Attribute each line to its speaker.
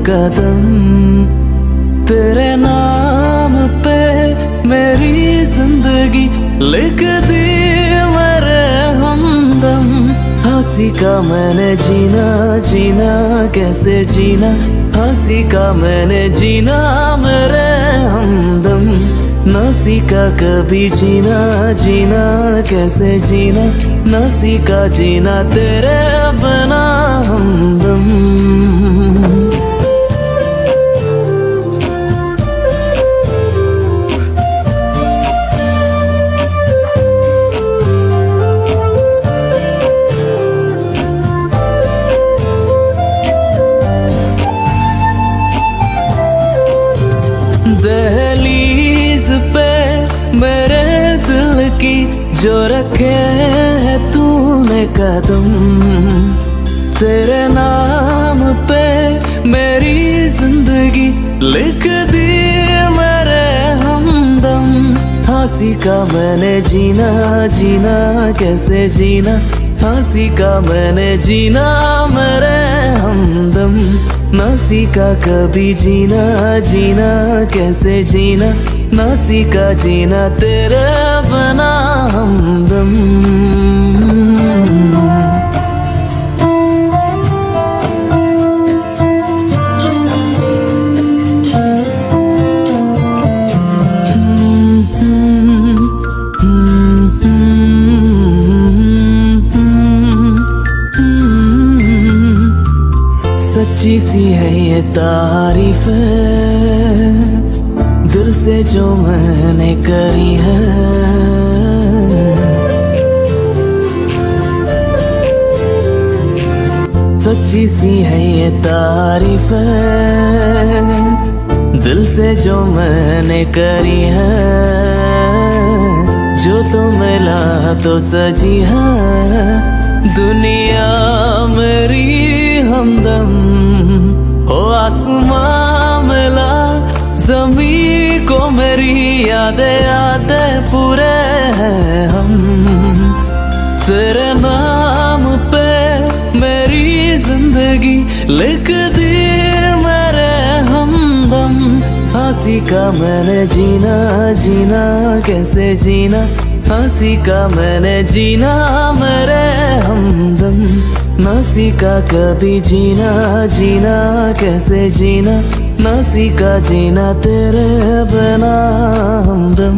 Speaker 1: कदम, तेरे नाम पे मेरी जिंदगी लिख दी मेरे हमदम। हंसी का मैंने जीना जीना कैसे जीना, हंसी का मैंने जीना मेरे हमदम। न सीखा कभी जीना जीना कैसे जीना, न सीखा जीना तेरे बिना हमदम। दहलीज पे मेरे दिल की जो रखे है तूने कदम, तेरे नाम पे मेरी जिंदगी लिख दी मेरे हमदम। हंसी का मैंने जीना जीना कैसे जीना, हंसी का मैंने जीना मेरे हमदम। न सीखा कभी जीना जीना कैसे जीना, न सीखा जीना तेरे बिना हमदम। सच्ची सी है ये तारीफ है, दिल से जो मैंने करी है। सच्ची सी है ये तारीफ है, दिल से जो मैंने करी है। जो तो मिला तो सजी है दुनिया मेरी हमदम। हो आसमां मिला ज़मीं को मेरी यादें पूरे हैं हम। तेरे नाम पे मेरी जिंदगी लिख दी मेरे हमदम। हंसी का मैंने जीना जीना कैसे जीना, हंसी का मैंने जीना मेरे हमदम। न सीखा कभी जीना जीना कैसे जीना, न सीखा जीना तेरे बिना हमदम।